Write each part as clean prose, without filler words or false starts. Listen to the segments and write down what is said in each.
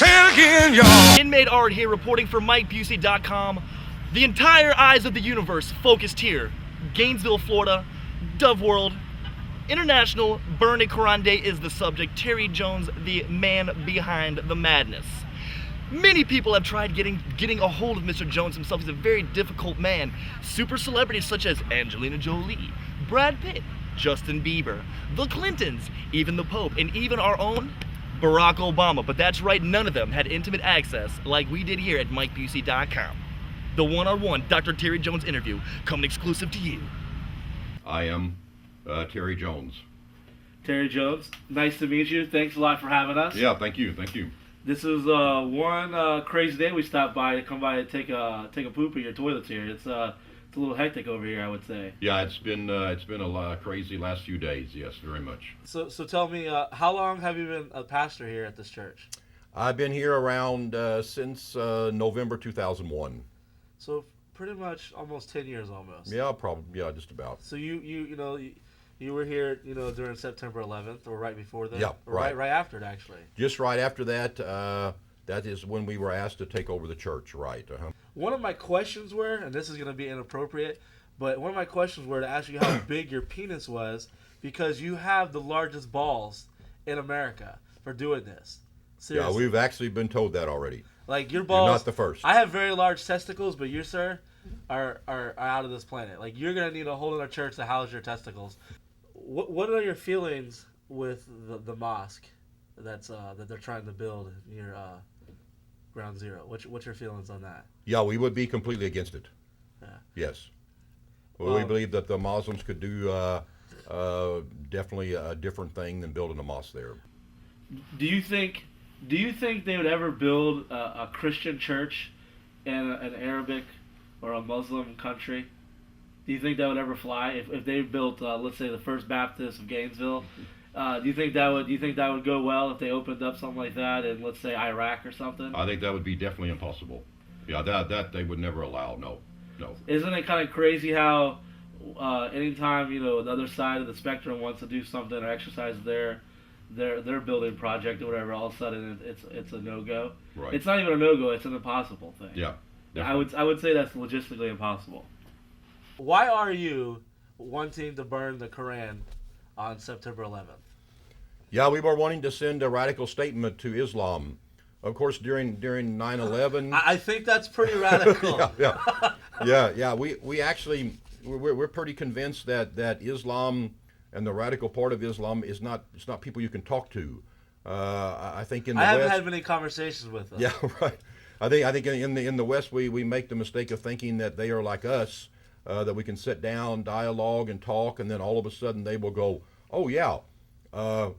Say it again, y'all. Inmate Art here reporting for MikeBusey.com. The entire eyes of the universe focused here. Gainesville, Florida, Dove World. International Burn a Koran Day is the subject. Terry Jones, the man behind the madness. Many people have tried getting a hold of Mr. Jones himself. He's a very difficult man. Super celebrities such as Angelina Jolie, Brad Pitt, Justin Bieber, the Clintons, even the Pope, and even our own Barack Obama. But that's right, none of them had intimate access like we did here at MikeBusey.com. The one-on-one Dr. Terry Jones interview coming exclusive to you. I am Terry Jones. Terry Jones, nice to meet you. Thanks a lot for having us. Yeah, thank you. This is one crazy day we stopped by to come by and take a poop in your toilets here. It's a little hectic over here, I would say. Yeah, it's been a lot crazy last few days. Yes, very much. So tell me, how long have you been a pastor here at this church? I've been here around since November 2001. So pretty much almost 10 years almost. Yeah, probably. Yeah, just about. So you were here, during September 11th or right before that? Yeah, or right. Right after it, actually. Just right after that. That is when we were asked to take over the church. Right. One of my questions were, and this is going to be inappropriate, but one of my questions were to ask you how big your penis was, because you have the largest balls in America for doing this. Seriously. Yeah, we've actually been told that already. Like your balls. You're not the first. I have very large testicles, but you, sir, are out of this planet. Like you're gonna need a whole other church to house your testicles. What are your feelings with the mosque that they're trying to build near Ground Zero? What's your feelings on that? Yeah, we would be completely against it. Yeah. Yes. Well, we believe that the Muslims could do definitely a different thing than building a mosque there. Do you think they would ever build a Christian church in an Arabic or a Muslim country? Do you think that would ever fly if they built, let's say, the First Baptist of Gainesville? Do you think that would go well if they opened up something like that in, let's say, Iraq or something? I think that would be definitely impossible. Yeah, that they would never allow. No. Isn't it kind of crazy how anytime the other side of the spectrum wants to do something or exercise their building project or whatever, all of a sudden it's a no-go. Right. It's not even a no-go; it's an impossible thing. Yeah. Definitely. I would say that's logistically impossible. Why are you wanting to burn the Koran on September 11th? Yeah, we were wanting to send a radical statement to Islam. Of course, during 9/11. I think that's pretty radical. yeah. We actually we're pretty convinced that Islam and the radical part of Islam it's not people you can talk to. I think in the West. I haven't had many conversations with them. Yeah, right. I think in the West we make the mistake of thinking that they are like us, that we can sit down, dialogue, and talk, and then all of a sudden they will go, oh yeah,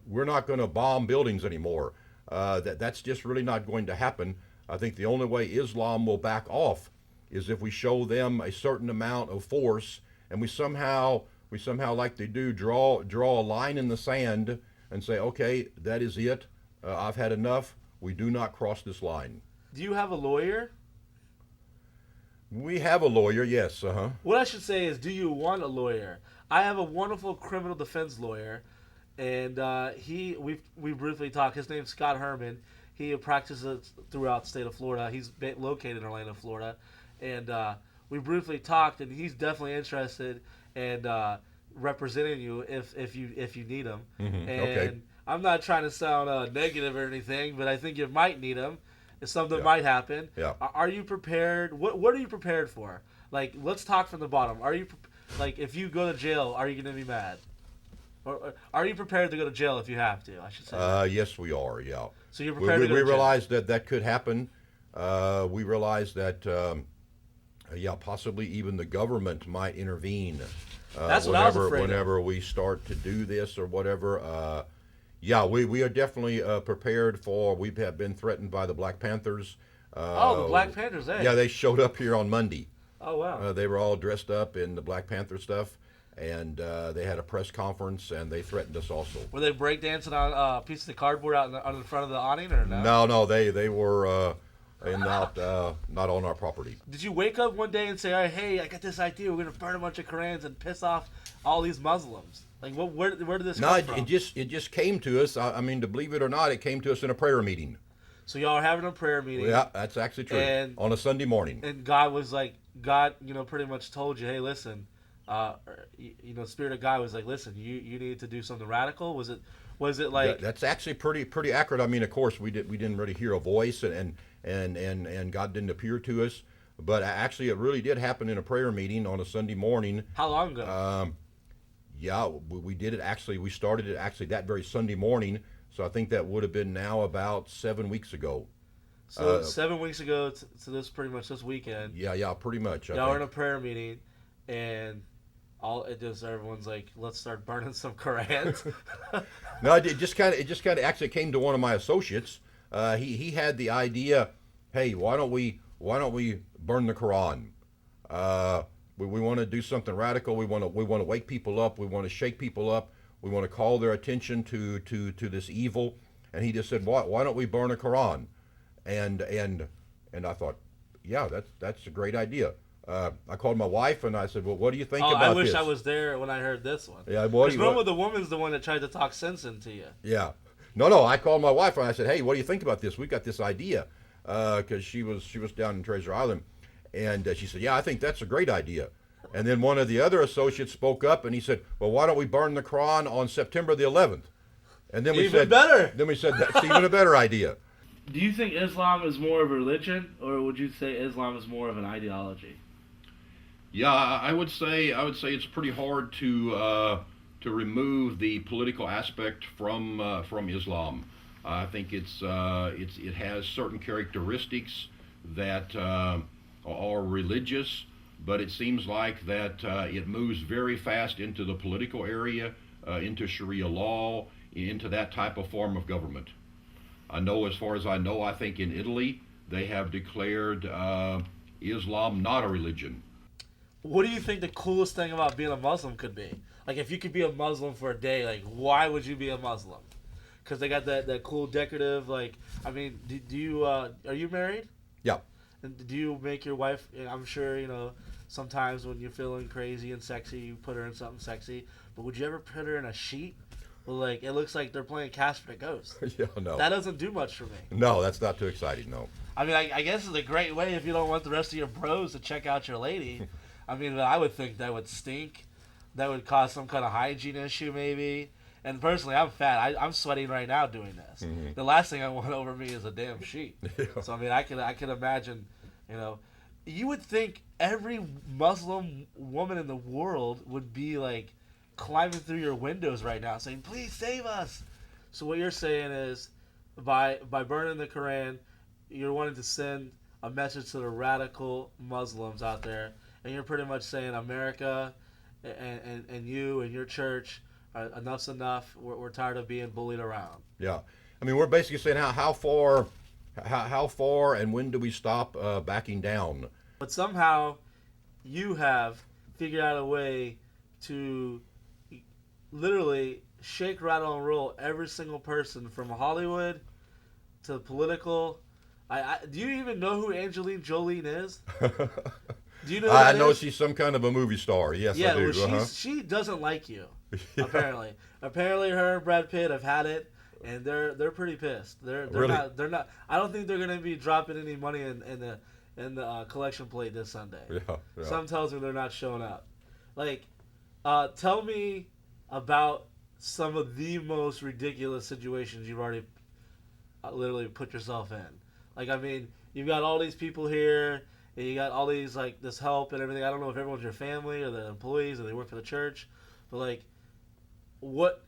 we're not going to bomb buildings anymore. That's just really not going to happen. I think the only way Islam will back off is if we show them a certain amount of force, and we somehow like they do draw a line in the sand and say, okay, that is it. I've had enough. We do not cross this line. Do you have a lawyer? We have a lawyer, yes. What I should say is, do you want a lawyer? I have a wonderful criminal defense lawyer, and we briefly talked. His name's Scott Herman. He practices throughout the state of Florida. He's located in Orlando, Florida, and we briefly talked. And he's definitely interested in representing you if you need him. Mm-hmm. And okay. I'm not trying to sound negative or anything, but I think you might need him. If something might happen. Yeah. Are you prepared? What are you prepared for? Like, let's talk from the bottom. Are you like, if you go to jail, are you going to be mad? Or are you prepared to go to jail if you have to? I should say. Yes, we are. Yeah. So you're prepared to go to jail. We realize that could happen. We realize that possibly even the government might intervene. That's what I was afraid whenever we start to do this or whatever. Yeah, we are definitely prepared for. We have been threatened by the Black Panthers. The Black Panthers, eh? Yeah, they showed up here on Monday. Oh, wow. They were all dressed up in the Black Panther stuff, and they had a press conference, and they threatened us also. Were they breakdancing on a piece of cardboard out on the front of the awning, or no? No, they were not on our property. Did you wake up one day and say, "All right, hey, I got this idea. We're going to burn a bunch of Korans and piss off all these Muslims"? Like, where did this come from? No, it just came to us. I mean, to believe it or not, it came to us in a prayer meeting. So y'all are having a prayer meeting. Yeah, that's actually true. And- on a Sunday morning. And God was like, God, pretty much told you, hey, listen, Spirit of God was like, listen, you need to do something radical. Was it like? That's actually pretty accurate. I mean, of course, we didn't really hear a voice, and God didn't appear to us. But actually, it really did happen in a prayer meeting on a Sunday morning. How long ago? Yeah, we did it actually. We started it actually that very Sunday morning. So I think that would have been now about 7 weeks ago. So 7 weeks ago to this pretty much this weekend. Yeah, pretty much. Y'all were in a prayer meeting, and everyone's like, let's start burning some Korans. No, it just kind of actually came to one of my associates. He had the idea, hey, why don't we burn the Koran? We want to do something radical. We want to wake people up. We want to shake people up. We want to call their attention to this evil. And he just said, why don't we burn a Koran? And I thought, yeah, that's a great idea. I called my wife and I said, well, what do you think about this? I wish I was there when I heard this one. Yeah, because remember the woman's the one that tried to talk sense into you. Yeah. No, I called my wife and I said, hey, what do you think about this? We got this idea. Because she was down in Treasure Island. And she said, yeah, I think that's a great idea. And then one of the other associates spoke up and he said, well, why don't we burn the Quran on September the 11th? And then we said, better. Then we said, that's even a better idea. Do you think Islam is more of a religion, or would you say Islam is more of an ideology? Yeah, I would say it's pretty hard to remove the political aspect from Islam. I think it has certain characteristics that are religious, but it seems like that it moves very fast into the political area, into Sharia law, into that type of form of government. I know, as far as I know, I think in Italy they have declared Islam not a religion. What do you think the coolest thing about being a Muslim could be? Like, if you could be a Muslim for a day, like, why would you be a Muslim? Because they got that cool decorative, like, I mean, do you, are you married? Yeah. And do you make your wife, I'm sure, sometimes when you're feeling crazy and sexy, you put her in something sexy, but would you ever put her in a sheet? Well, like, it looks like they're playing Casper the Ghost. Yeah, no. That doesn't do much for me. No, that's not too exciting, no. I mean, I guess it's a great way if you don't want the rest of your bros to check out your lady. I mean, I would think that would stink. That would cause some kind of hygiene issue, maybe. And personally, I'm fat. I'm sweating right now doing this. Mm-hmm. The last thing I want over me is a damn sheet. Yeah. So I mean, I can imagine, you would think every Muslim woman in the world would be like climbing through your windows right now, saying, "Please save us." So what you're saying is, by burning the Quran, you're wanting to send a message to the radical Muslims out there, and you're pretty much saying, America, and you and your church, enough's enough. We're tired of being bullied around. Yeah. I mean, we're basically saying how far and when do we stop backing down? But somehow you have figured out a way to literally shake, rattle, and roll every single person from Hollywood to political. Do you even know who Angelina Jolie is? Do you know who I that know is? She's some kind of a movie star. Yes, Yeah, I do. well, she doesn't like you. Apparently, her and Brad Pitt have had it, and they're pretty pissed. They're Really? not. I don't think they're gonna be dropping any money in the collection plate this Sunday. Yeah. Some tells me they're not showing up. Like, tell me about some of the most ridiculous situations you've already literally put yourself in. Like, I mean, you've got all these people here, and you got all these, like, this help and everything. I don't know if everyone's your family or the employees or they work for the church, but, like,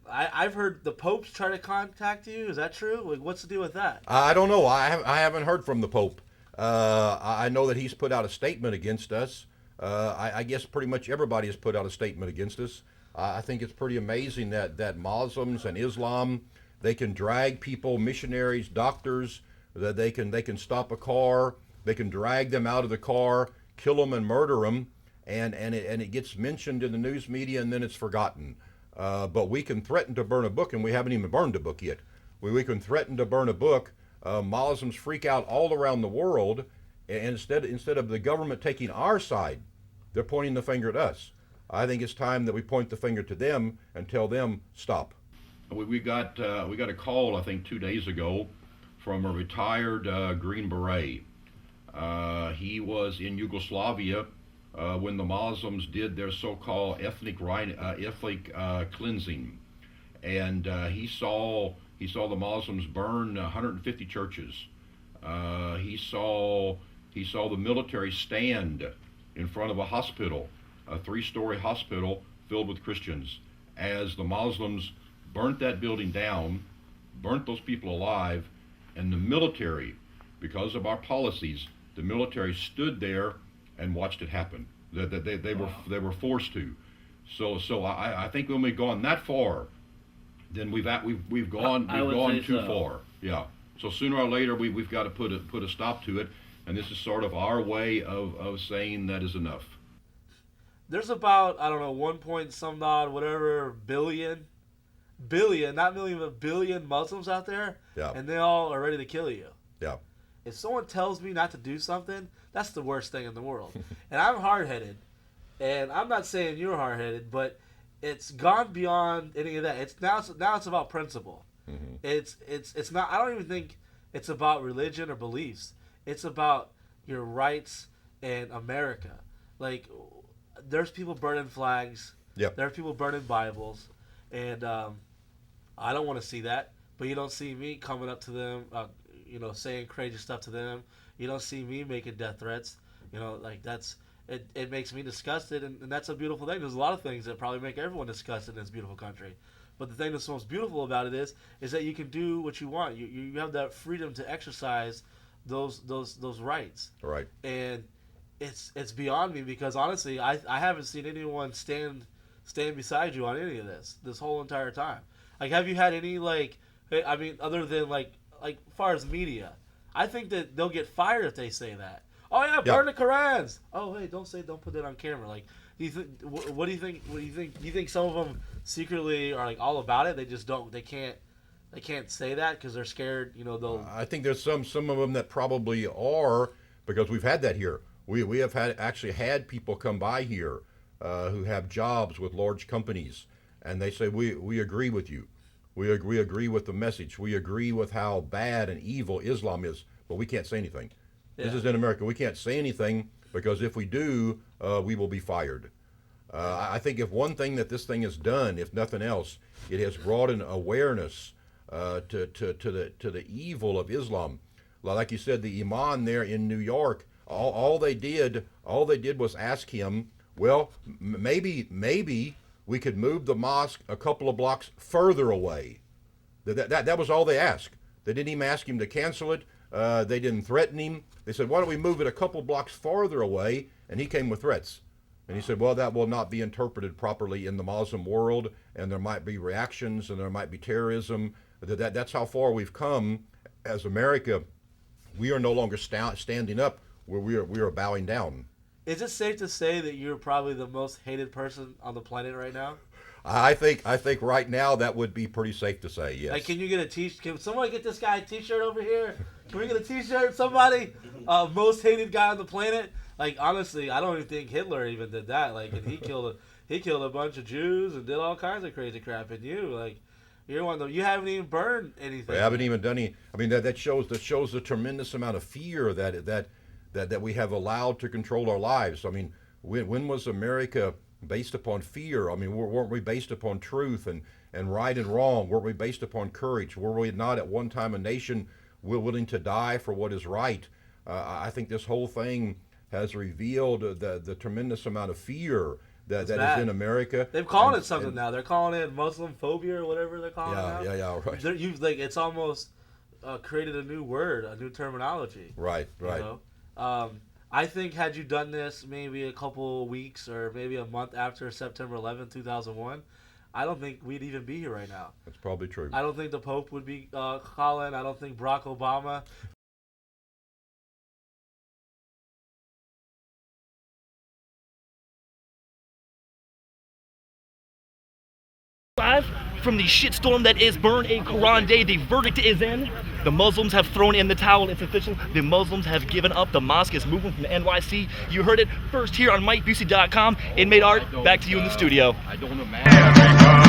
I've heard the Pope's try to contact you. Is that true? Like, what's the deal with that? I don't know. I haven't heard from the Pope. I know that he's put out a statement against us. I guess pretty much everybody has put out a statement against us. I think it's pretty amazing that Muslims and Islam, they can drag people, missionaries, doctors, that they can stop a car, they can drag them out of the car, kill them and murder them, and it gets mentioned in the news media and then it's forgotten. But we can threaten to burn a book, and we haven't even burned a book yet. We can threaten to burn a book. Muslims freak out all around the world, and instead of the government taking our side, they're pointing the finger at us. I think it's time that we point the finger to them and tell them stop. We got a call, I think 2 days ago, from a retired Green Beret. He was in Yugoslavia when the Muslims did their so-called ethnic cleansing, and he saw the Muslims burn 150 churches. He saw the military stand in front of a hospital, a 3-story hospital filled with Christians, as the Muslims burnt that building down, burnt those people alive, and the military, because of our policies, the military stood there and watched it happen. They were forced to. So I think when we've gone that far, then we've gone too far. Yeah. So sooner or later we've got to put a stop to it, and this is sort of our way of saying that is enough. There's about, I don't know, 1 point some odd, whatever, billion, not million, but billion Muslims out there, Yeah. and they all are ready to kill you. Yeah. If someone tells me not to do something, that's the worst thing in the world. And I'm hard-headed, and I'm not saying you're hard-headed, but it's gone beyond any of that. It's now it's about principle. Mm-hmm. It's not. I don't even think it's about religion or beliefs. It's about your rights and America. Like, there's people burning flags. Yep. There are people burning Bibles, and I don't want to see that. But you don't see me coming up to them, saying crazy stuff to them. You don't see me making death threats. Like that's it. It makes me disgusted, and that's a beautiful thing. There's a lot of things that probably make everyone disgusted in this beautiful country. But the thing that's most beautiful about it is that you can do what you want. You have that freedom to exercise those rights. Right. And it's beyond me, because honestly, I haven't seen anyone stand beside you on any of this whole entire time. Like, have you had any, like, I mean, other than like as far as media, I think that they'll get fired if they say that. Oh yeah, burn the Korans. Oh hey, don't put that on camera. Like, what do you think? Do you think some of them secretly are like all about it? They just don't. They can't say that because they're scared. They'll. I think there's some of them that probably are, because we've had that here. We have actually had people come by here who have jobs with large companies, and they say we agree with you. We agree with the message. We agree with how bad and evil Islam is, but we can't say anything. Yeah. This is in America. We can't say anything, because if we do, we will be fired. I think if one thing that this thing has done, if nothing else, it has brought an awareness to the evil of Islam. Like you said, the imam there in New York, all they did was ask him, well, maybe we could move the mosque a couple of blocks further away. That was all they asked. They didn't even ask him to cancel it. They didn't threaten him. They said, why don't we move it a couple blocks farther away? And he came with threats. And he said, well, that will not be interpreted properly in the Muslim world, and there might be reactions, and there might be terrorism. That's how far we've come as America. We are no longer standing up, where we are bowing down. Is it safe to say that you're probably the most hated person on the planet right now? I think right now that would be pretty safe to say, yes. Like, can you get a t-shirt? Can someone get this guy a t-shirt over here? Can we get a t-shirt? Somebody? Most hated guy on the planet? Like, honestly, I don't even think Hitler even did that. Like, and he killed a bunch of Jews and did all kinds of crazy crap. And you're one of them. You haven't even burned anything. We haven't even done any. I mean, that shows the tremendous amount of fear that we have allowed to control our lives. I mean, when was America based upon fear? I mean, weren't we based upon truth and right and wrong? Weren't we based upon courage? Were we not at one time a nation willing to die for what is right? I think this whole thing has revealed the tremendous amount of fear that is in America. They're calling it something now. They're calling it Muslim phobia or whatever they're calling it now. Yeah, right. It's almost created a new word, a new terminology. Right. I think had you done this maybe a couple of weeks or maybe a month after September 11, 2001, I don't think we'd even be here right now. That's probably true. I don't think the Pope would be calling. I don't think Barack Obama. Live from the shitstorm that is Burn a Koran Day, the verdict is in. The Muslims have thrown in the towel. It's official. The Muslims have given up. The mosque is moving from the NYC. You heard it first here on MikeBusey.com. Inmate Art, back to you in the studio. I don't imagine.